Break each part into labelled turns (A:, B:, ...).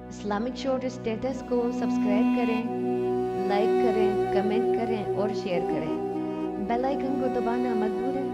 A: Islamic short status کو subscribe کریں، like کریں، کمنٹ کریں اور شیئر کریں۔ بیل آئیکن کو دبانا مت بھولیں۔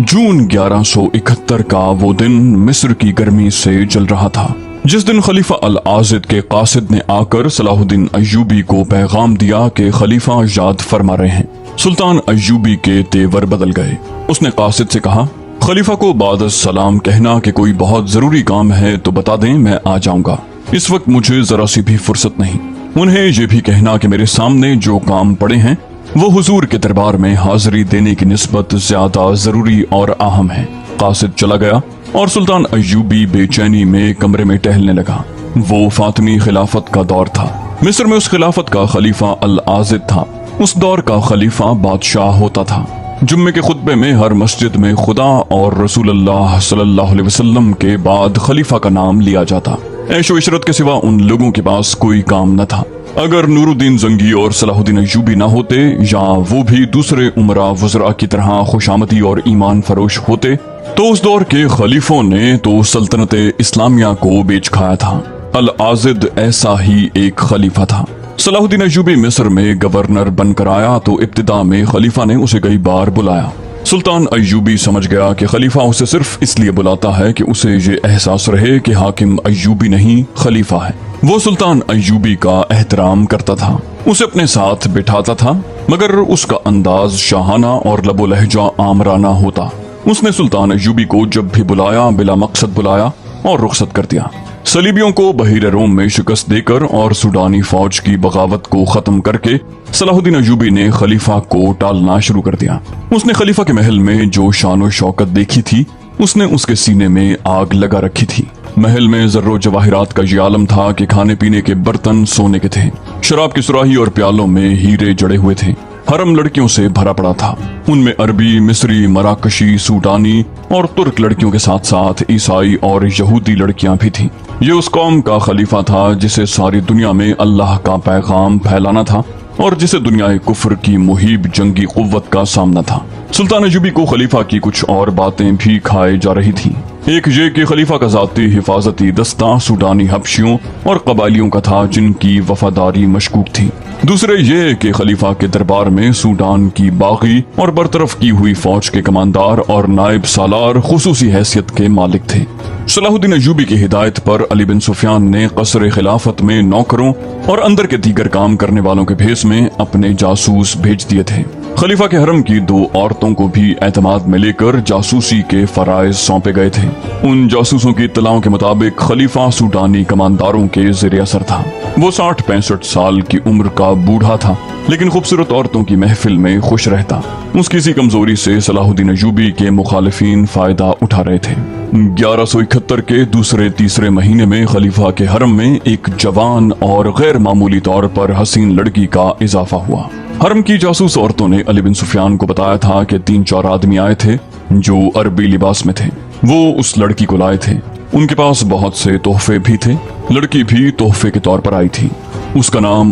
B: جون 1171 کا وہ دن مصر کی گرمی سے جل رہا تھا، جس دن خلیفہ العاضد کے قاصد نے آ کر صلاح الدین ایوبی کو پیغام دیا کہ خلیفہ یاد فرما رہے ہیں۔ سلطان ایوبی کے تیور بدل گئے۔ اس نے قاصد سے کہا، خلیفہ کو بعد السلام کہنا کہ کوئی بہت ضروری کام ہے تو بتا دیں، میں آ جاؤں گا۔ اس وقت مجھے ذرا سی بھی فرصت نہیں۔ انہیں یہ بھی کہنا کہ میرے سامنے جو کام پڑے ہیں وہ حضور کے دربار میں حاضری دینے کی نسبت زیادہ ضروری اور اہم ہے۔ قاصد چلا گیا اور سلطان ایوبی بے چینی میں کمرے میں ٹہلنے لگا۔ وہ فاطمی خلافت کا دور تھا۔ مصر میں اس خلافت کا خلیفہ العاضد تھا۔ اس دور کا خلیفہ بادشاہ ہوتا تھا۔ جمعے کے خطبے میں ہر مسجد میں خدا اور رسول اللہ صلی اللہ علیہ وسلم کے بعد خلیفہ کا نام لیا جاتا۔ عیش و عشرت کے سوا ان لوگوں کے پاس کوئی کام نہ تھا۔ اگر نور الدین زنگی اور صلاح الدین ایوبی نہ ہوتے یا وہ بھی دوسرے عمرا وزراء کی طرح خوشامدی اور ایمان فروش ہوتے تو اس دور کے خلیفوں نے تو سلطنت اسلامیہ کو بیچ کھایا تھا۔ العاضد ایسا ہی ایک خلیفہ تھا۔ صلاح الدین ایوبی مصر میں گورنر بن کر آیا تو ابتدا میں خلیفہ نے اسے کئی بار بلایا۔ سلطان ایوبی سمجھ گیا کہ خلیفہ اسے صرف اس لیے بلاتا ہے کہ اسے یہ احساس رہے کہ حاکم ایوبی نہیں خلیفہ ہے۔ وہ سلطان ایوبی کا احترام کرتا تھا، اسے اپنے ساتھ بٹھاتا تھا، مگر اس کا انداز شاہانہ اور لب و لہجہ آمرانہ ہوتا۔ اس نے سلطان ایوبی کو جب بھی بلایا بلا مقصد بلایا اور رخصت کر دیا۔ صلیبیوں کو بحیر روم میں شکست دے کر اور سوڈانی فوج کی بغاوت کو ختم کر کے صلاح الدین ایوبی نے خلیفہ کو ٹالنا شروع کر دیا۔ اس نے خلیفہ کے محل میں جو شان و شوکت دیکھی تھی اس نے اس کے سینے میں آگ لگا رکھی تھی۔ محل میں زر و جواہرات کا یہ عالم تھا کہ کھانے پینے کے برتن سونے کے تھے، شراب کی سراہی اور پیالوں میں ہیرے جڑے ہوئے تھے۔ حرم لڑکیوں سے بھرا پڑا تھا، ان میں عربی، مصری، مراکشی، سوڈانی اور ترک لڑکیوں کے ساتھ ساتھ عیسائی اور یہودی لڑکیاں بھی تھیں۔ یہ اس قوم کا خلیفہ تھا جسے ساری دنیا میں اللہ کا پیغام پھیلانا تھا اور جسے دنیا کفر کی مہیب جنگی قوت کا سامنا تھا۔ سلطان ایوبی کو خلیفہ کی کچھ اور باتیں بھی کھائے جا رہی تھیں۔ ایک یہ کہ خلیفہ کا ذاتی حفاظتی دستہ سوڈانی حبشیوں اور قبائلیوں کا تھا جن کی وفاداری مشکوک تھی۔ دوسرے یہ کہ خلیفہ کے دربار میں سوڈان کی باغی اور برطرف کی ہوئی فوج کے کماندار اور نائب سالار خصوصی حیثیت کے مالک تھے۔ صلاح الدین ایوبی کی ہدایت پر علی بن سفیان نے قصر خلافت میں نوکروں اور اندر کے دیگر کام کرنے والوں کے بھیس میں اپنے جاسوس بھیج دیے تھے۔ خلیفہ کے حرم کی 2 عورتوں کو بھی اعتماد میں لے کر جاسوسی کے فرائض سونپے گئے تھے۔ ان جاسوسوں کی اطلاعوں کے مطابق خلیفہ سوڈانی کمانداروں کے زیر اثر تھا۔ وہ 60-65 سال کی عمر کا بوڑھا تھا، لیکن خوبصورت عورتوں کی محفل میں خوش رہتا۔ اس کی اسی کمزوری سے صلاح الدین ایوبی کے مخالفین فائدہ اٹھا رہے تھے۔ 1171 کے دوسرے تیسرے مہینے میں خلیفہ کے حرم میں ایک جوان اور غیر معمولی طور پر حسین لڑکی کا اضافہ ہوا۔ حرم کی جاسوس عورتوں نے علی بن سفیان کو بتایا تھا کہ 3-4 آدمی آئے تھے جو عربی لباس میں تھے۔ وہ اس لڑکی کو لائے تھے۔ ان کے پاس بہت سے تحفے بھی تھے۔ لڑکی بھی تحفے کے طور پر آئی تھی۔ اس کا نام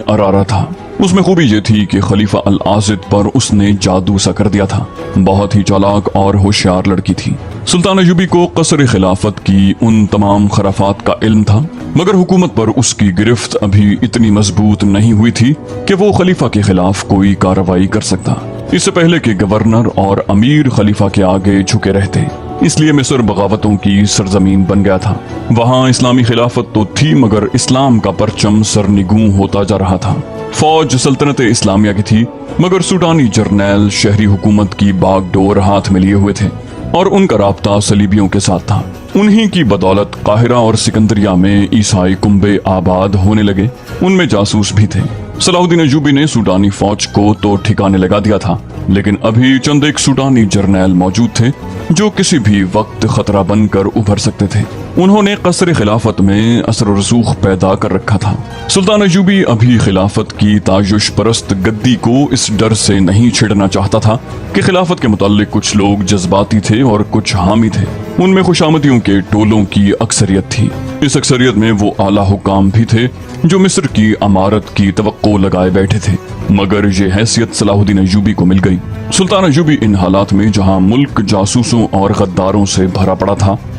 B: ارارہ تھا۔ اس میں خوبی یہ تھی کہ خلیفہ العاضد پر اس نے جادو سا کر دیا تھا۔ بہت ہی چالاک اور ہوشیار لڑکی تھی۔ سلطان ایوبی کو قصر خلافت کی ان تمام خرافات کا علم تھا، مگر حکومت پر اس کی گرفت ابھی اتنی مضبوط نہیں ہوئی تھی کہ وہ خلیفہ کے خلاف کوئی کارروائی کر سکتا۔ اس سے پہلے کہ گورنر اور امیر خلیفہ کے آگے جھکے رہتے، اس لیے مصر بغاوتوں کی سرزمین بن گیا تھا۔ وہاں اسلامی خلافت تو تھی مگر اسلام کا پرچم سرنگوں ہوتا جا رہا تھا۔ فوج سلطنت اسلامیہ کی تھی مگر سوڈانی جرنیل شہری حکومت کی باغ ڈور ہاتھ میں لیے ہوئے تھے اور ان کا رابطہ صلیبیوں کے ساتھ تھا۔ انہی کی بدولت قاہرہ اور سکندریہ میں عیسائی کنبے آباد ہونے لگے۔ ان میں جاسوس بھی تھے۔ صلاح الدین ایوبی نے سوڈانی فوج کو تو ٹھکانے لگا دیا تھا، لیکن ابھی چند ایک سوڈانی جرنیل موجود تھے جو کسی بھی وقت خطرہ بن کر ابھر سکتے تھے۔ انہوں نے قصر خلافت میں اثر و رسوخ پیدا کر رکھا تھا۔ سلطان ایوبی ابھی خلافت کی تعیش پرست گدی کو اس ڈر سے نہیں چھیڑنا چاہتا تھا کہ خلافت کے متعلق کچھ لوگ جذباتی تھے اور کچھ حامی تھے۔ ان میں خوشامدیوں کے ٹولوں کی اکثریت تھی۔ اس اکثریت میں وہ اعلیٰ حکام بھی تھے جو مصر کی امارت کی توقع لگائے بیٹھے تھے، مگر یہ حیثیت صلاح الدین ایوبی کو مل گئی۔ سلطان ایوبی ان حالات میں جہاں ملک جاسوسوں اور غداروں سے بھرا پڑا تھا،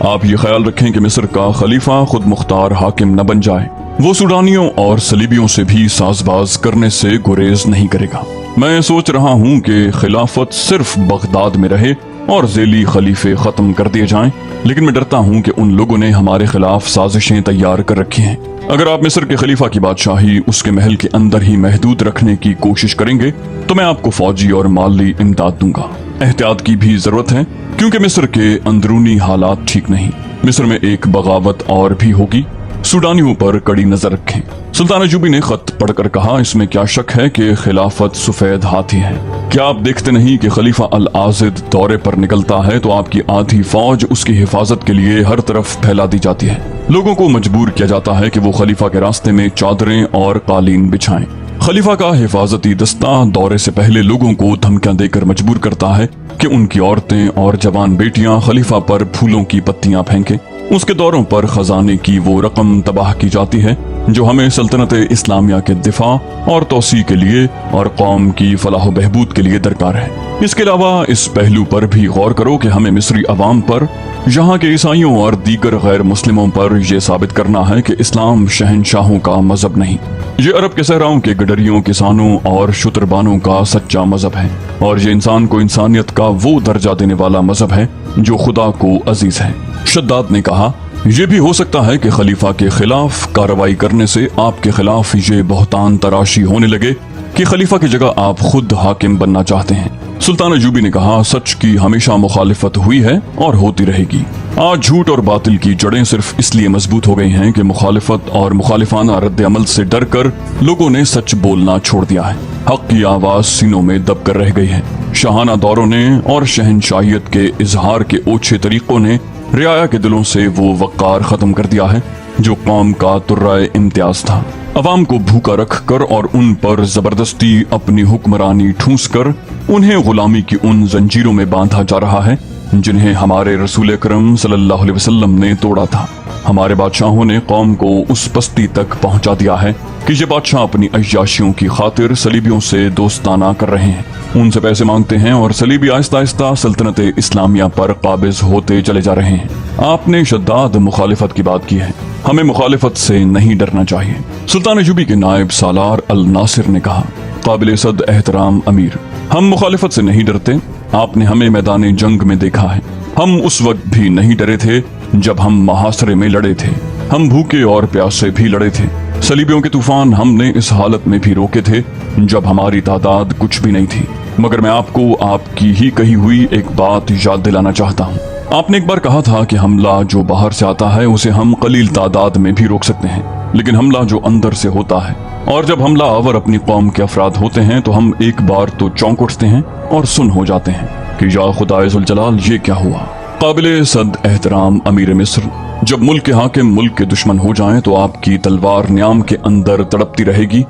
B: آپ یہ خیال رکھیں کہ مصر کا خلیفہ خود مختار حاکم نہ بن جائے۔ وہ سوڈانیوں اور صلیبیوں سے بھی ساز باز کرنے سے گریز نہیں کرے گا۔ میں سوچ رہا ہوں کہ خلافت صرف بغداد میں رہے اور ذیلی خلیفے ختم کر دیے جائیں، لیکن میں ڈرتا ہوں کہ ان لوگوں نے ہمارے خلاف سازشیں تیار کر رکھی ہیں۔ اگر آپ مصر کے خلیفہ کی بادشاہی اس کے محل کے اندر ہی محدود رکھنے کی کوشش کریں گے تو میں آپ کو فوجی اور مالی امداد دوں گا۔ احتیاط کی بھی ضرورت ہے کیونکہ مصر کے اندرونی حالات ٹھیک نہیں۔ مصر میں ایک بغاوت اور بھی ہوگی، سوڈانیوں پر کڑی نظر رکھیں۔ سلطان ایوبی نے خط پڑھ کر کہا، اس میں کیا شک ہے کہ خلافت سفید ہاتھی ہے؟ کیا آپ دیکھتے نہیں کہ خلیفہ العازد دورے پر نکلتا ہے تو آپ کی آدھی فوج اس کی حفاظت کے لیے ہر طرف پھیلا دی جاتی ہے؟ لوگوں کو مجبور کیا جاتا ہے کہ وہ خلیفہ کے راستے میں چادریں اور قالین بچھائیں۔ خلیفہ کا حفاظتی دستہ دورے سے پہلے لوگوں کو دھمکیاں دے کر مجبور کرتا ہے کہ ان کی عورتیں اور جوان بیٹیاں خلیفہ پر پھولوں کی پتیاں پھینکیں۔ اس کے دوروں پر خزانے کی وہ رقم تباہ کی جاتی ہے جو ہمیں سلطنت اسلامیہ کے دفاع اور توسیع کے لیے اور قوم کی فلاح و بہبود کے لیے درکار ہے۔ اس کے علاوہ اس پہلو پر بھی غور کرو کہ ہمیں مصری عوام پر، یہاں کے عیسائیوں اور دیگر غیر مسلموں پر یہ ثابت کرنا ہے کہ اسلام شہنشاہوں کا مذہب نہیں، یہ عرب کے صحراؤں کے گڈریوں، کسانوں اور شتربانوں کا سچا مذہب ہے، اور یہ انسان کو انسانیت کا وہ درجہ دینے والا مذہب ہے جو خدا کو عزیز ہے۔ شداد نے کہا، یہ بھی ہو سکتا ہے کہ خلیفہ کے خلاف کارروائی کرنے سے آپ کے خلاف یہ بہتان تراشی ہونے لگے کہ خلیفہ کی جگہ آپ خود حاکم بننا چاہتے ہیں۔ سلطان ایوبی نے کہا، سچ کی ہمیشہ مخالفت ہوئی ہے اور ہوتی رہے گی۔ آج جھوٹ اور باطل کی جڑیں صرف اس لیے مضبوط ہو گئی ہیں کہ مخالفت اور مخالفانہ رد عمل سے ڈر کر لوگوں نے سچ بولنا چھوڑ دیا ہے۔ حق کی آواز سینوں میں دب کر رہ گئی ہے۔ شاہانہ دوروں نے اور شہنشاہیت کے اظہار کے اوچھے طریقوں نے رعایا کے دلوں سے وہ وقار ختم کر دیا ہے جو قوم کا ترائے امتیاز تھا۔ عوام کو بھوکا رکھ کر اور ان پر زبردستی اپنی حکمرانی ٹھونس کر انہیں غلامی کی ان زنجیروں میں باندھا جا رہا ہے جنہیں ہمارے رسول اکرم صلی اللہ علیہ وسلم نے توڑا تھا۔ ہمارے بادشاہوں نے قوم کو اس پستی تک پہنچا دیا ہے کہ یہ بادشاہ اپنی عیاشیوں کی خاطر صلیبیوں سے دوستانہ کر رہے ہیں، ان سے پیسے مانگتے ہیں اور صلیبی آہستہ آہستہ سلطنت اسلامیہ پر قابض ہوتے چلے جا رہے ہیں۔ آپ نے شداد مخالفت کی بات کی ہے، ہمیں مخالفت سے نہیں ڈرنا چاہیے۔ سلطان ایوبی کے نائب سالار الناصر نے کہا، قابل صد احترام امیر، ہم مخالفت سے نہیں ڈرتے۔ آپ نے ہمیں میدان جنگ میں دیکھا ہے، ہم اس وقت بھی نہیں ڈرے تھے جب ہم محاصرے میں لڑے تھے، ہم بھوکے اور پیاسے بھی لڑے تھے۔ صلیبیوں کے طوفان ہم نے اس حالت میں بھی روکے تھے جب ہماری تعداد کچھ بھی نہیں تھی۔ مگر میں آپ کو آپ کی ہی کہی ہوئی ایک بات یاد دلانا چاہتا ہوں۔ آپ نے ایک بار کہا تھا کہ حملہ جو باہر سے آتا ہے اسے ہم قلیل تعداد میں بھی روک سکتے ہیں، لیکن حملہ جو اندر سے ہوتا ہے، اور جب حملہ آور اپنی قوم کے افراد ہوتے ہیں تو ہم ایک بار تو چونک اٹھتے ہیں اور سن ہو جاتے ہیں کہ یا خدائے ذوالجلال یہ کیا ہوا۔ قابل صد احترام امیر مصر، جب ملک کے حاکم ملک کے دشمن ہو جائیں تو آپ کی تلوار نیام کے اندر تڑپتی رہے گی،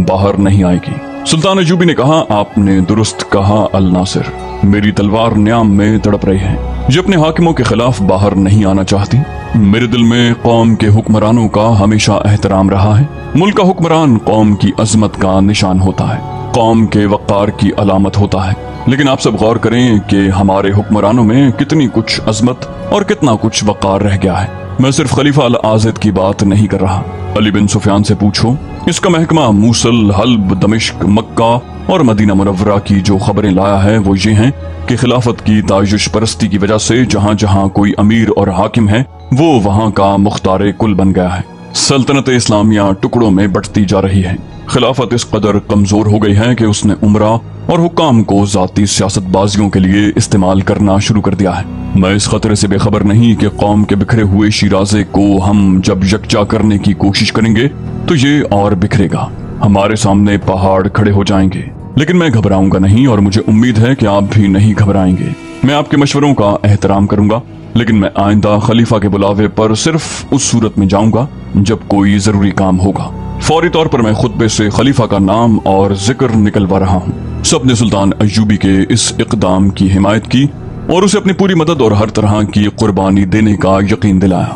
B: باہر نہیں آئے گی۔ سلطان ایوبی نے کہا، آپ نے درست کہا الناصر، میری تلوار نیام میں تڑپ رہی ہے، یہ اپنے حاکموں کے خلاف باہر نہیں آنا چاہتی۔ میرے دل میں قوم کے حکمرانوں کا ہمیشہ احترام رہا ہے۔ ملک کا حکمران قوم کی عظمت کا نشان ہوتا ہے، قوم کے وقار کی علامت ہوتا ہے، لیکن آپ سب غور کریں کہ ہمارے حکمرانوں میں کتنی کچھ عظمت اور کتنا کچھ وقار رہ گیا ہے۔ میں صرف خلیفہ العازد کی بات نہیں کر رہا، علی بن سفیان سے پوچھو، اس کا محکمہ موصل، حلب، دمشق، مکہ اور مدینہ منورہ کی جو خبریں لایا ہے وہ یہ ہیں کہ خلافت کی تعیش پرستی کی وجہ سے جہاں جہاں کوئی امیر اور حاکم ہے وہ وہاں کا مختار کل بن گیا ہے۔ سلطنت اسلامیہ ٹکڑوں میں بٹتی جا رہی ہے۔ خلافت اس قدر کمزور ہو گئی ہے کہ اس نے عمرہ اور حکام کو ذاتی سیاست بازیوں کے لیے استعمال کرنا شروع کر دیا ہے۔ میں اس خطرے سے بے خبر نہیں کہ قوم کے بکھرے ہوئے شیرازے کو ہم جب یکجا کرنے کی کوشش کریں گے تو یہ اور بکھرے گا، ہمارے سامنے پہاڑ کھڑے ہو جائیں گے، لیکن میں گھبراؤں گا نہیں اور مجھے امید ہے کہ آپ بھی نہیں گھبرائیں گے۔ میں آپ کے مشوروں کا احترام کروں گا، لیکن میں آئندہ خلیفہ کے بلاوے پر صرف اس صورت میں جاؤں گا جب کوئی ضروری کام ہوگا۔ فوری طور پر میں خطبے سے خلیفہ کا نام اور ذکر نکلوا رہا ہوں۔ سب نے سلطان ایوبی کے اس اقدام کی حمایت کی اور اسے اپنی پوری مدد اور ہر طرح کی قربانی دینے کا یقین دلایا۔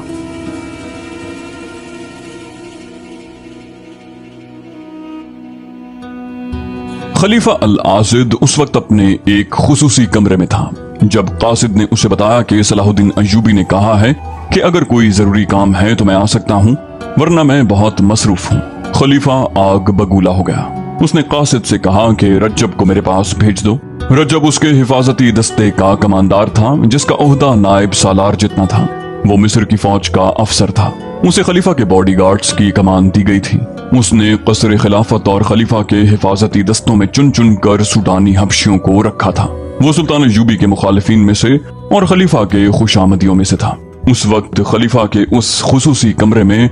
B: خلیفہ العازد اس وقت اپنے ایک خصوصی کمرے میں تھا۔ جب قاصد نے اسے بتایا کہ صلاح الدین ایوبی نے کہا ہے کہ اگر کوئی ضروری کام ہے تو میں آ سکتا ہوں ورنہ میں بہت مصروف ہوں، خلیفہ آگ بگولا ہو گیا۔ اس نے قاصد سے کہا کہ رجب کو میرے پاس بھیج دو۔ رجب اس کے حفاظتی دستے کا کماندار تھا جس کا عہدہ نائب سالار جتنا تھا۔ وہ مصر کی فوج کا افسر تھا۔ اسے خلیفہ کے باڈی گارڈز کی کمان دی گئی تھی۔ اس نے قصر خلافت اور خلیفہ کے حفاظتی دستوں میں چن چن کر سوڈانی حبشیوں کو رکھا تھا۔ وہ سلطان ایوبی کے مخالفین میں سے اور خلیفہ کے خوشامدیوں میں سے تھا۔ اس وقت خلیفہ کے اس خصوصی کمرے میں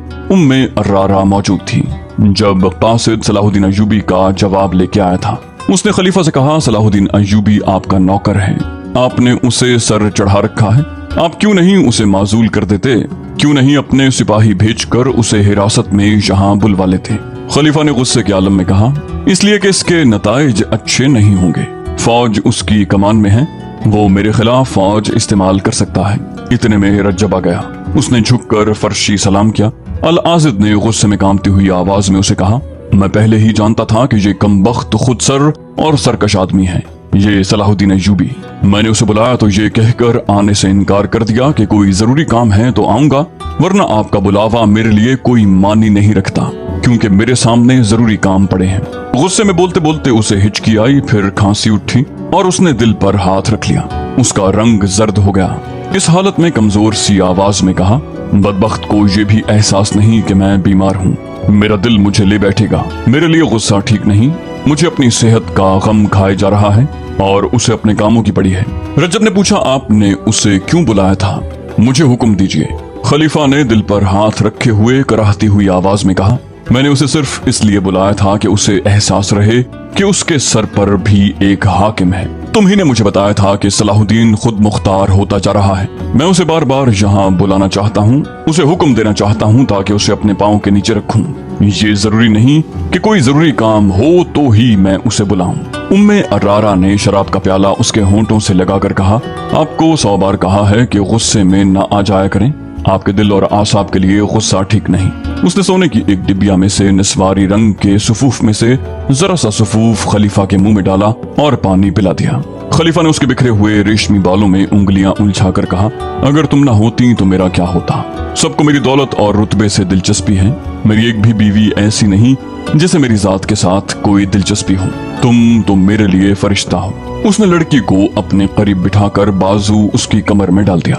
B: ارارہ موجود تھی جب قاصد صلاح الدین ایوبی کا جواب لے کے آیا تھا۔ اس نے خلیفہ سے کہا، صلاح الدین ایوبی آپ کا نوکر ہے، آپ نے اسے سر چڑھا رکھا ہے، آپ کیوں نہیں اسے معزول کر دیتے؟ کیوں نہیں اپنے سپاہی بھیج کر اسے حراست میں یہاں بلوا لیتے؟ خلیفہ نے غصے کے عالم میں کہا، اس لیے کہ اس کے نتائج اچھے نہیں ہوں گے۔ فوج اس کی کمان میں ہے، وہ میرے خلاف فوج استعمال کر سکتا ہے۔ اتنے میں رجب آ گیا۔ اس نے جھک کر فرشی سلام کیا۔ العازد نے غصے میں کانپتی ہوئی آواز میں اسے کہا، میں پہلے ہی جانتا تھا کہ یہ کمبخت خود سر اور سرکش آدمی ہے، یہ صلاح الدین ایوبی۔ میں نے اسے بلایا تو یہ کہہ کر آنے سے انکار کر دیا کہ کوئی ضروری کام ہے تو آؤں گا، ورنہ آپ کا بلاوا میرے لیے کوئی معنی نہیں رکھتا کیونکہ میرے سامنے ضروری کام پڑے ہیں۔ غصے میں بولتے بولتے اسے ہچکی آئی، پھر کھانسی اٹھی اور اس نے دل پر ہاتھ رکھ لیا۔ اس کا رنگ زرد ہو گیا۔ اس حالت میں کمزور سی آواز میں کہا، بدبخت کو یہ بھی احساس نہیں کہ میں بیمار ہوں، میرا دل مجھے لے بیٹھے گا، میرے لیے غصہ ٹھیک نہیں، مجھے اپنی صحت کا غم کھائے جا رہا ہے اور اسے اپنے کاموں کی پڑی ہے۔ رجب نے پوچھا، آپ نے اسے کیوں بلایا تھا؟ مجھے حکم دیجئے۔ خلیفہ نے دل پر ہاتھ رکھے ہوئے کراہتی ہوئی آواز میں کہا، میں نے اسے صرف اس لیے بلایا تھا کہ اسے احساس رہے کہ اس کے سر پر بھی ایک حاکم ہے۔ تم ہی نے مجھے بتایا تھا کہ صلاح الدین خود مختار ہوتا جا رہا ہے۔ میں اسے بار بار یہاں بلانا چاہتا ہوں، اسے حکم دینا چاہتا ہوں تاکہ اسے اپنے پاؤں کے نیچے رکھوں۔ یہ ضروری نہیں کہ کوئی ضروری کام ہو تو ہی میں اسے بلاؤں۔ ارارہ نے شراب کا پیالہ اس کے ہونٹوں سے لگا کر کہا، آپ کو 100 بار کہا ہے کہ غصے میں نہ آ جایا کریں، آپ کے دل اور اعصاب کے لیے غصہ ٹھیک نہیں۔ اس نے سونے کی ایک ڈبیا میں سے نسواری رنگ کے صفوف میں سے ذرا سا صفوف خلیفہ کے منہ میں ڈالا اور پانی پلا دیا۔ خلیفہ نے اس کے بکھرے ہوئے ریشمی بالوں میں انگلیاں الجھا کر کہا، اگر تم نہ ہوتی تو میرا کیا ہوتا؟ سب کو میری دولت اور رتبے سے دلچسپی ہے، میری ایک بھی بیوی ایسی نہیں جسے میری ذات کے ساتھ کوئی دلچسپی ہو۔ تم تو میرے لیے فرشتہ ہو۔ اس نے لڑکی کو اپنے قریب بٹھا کر بازو اس کی کمر میں ڈال دیا۔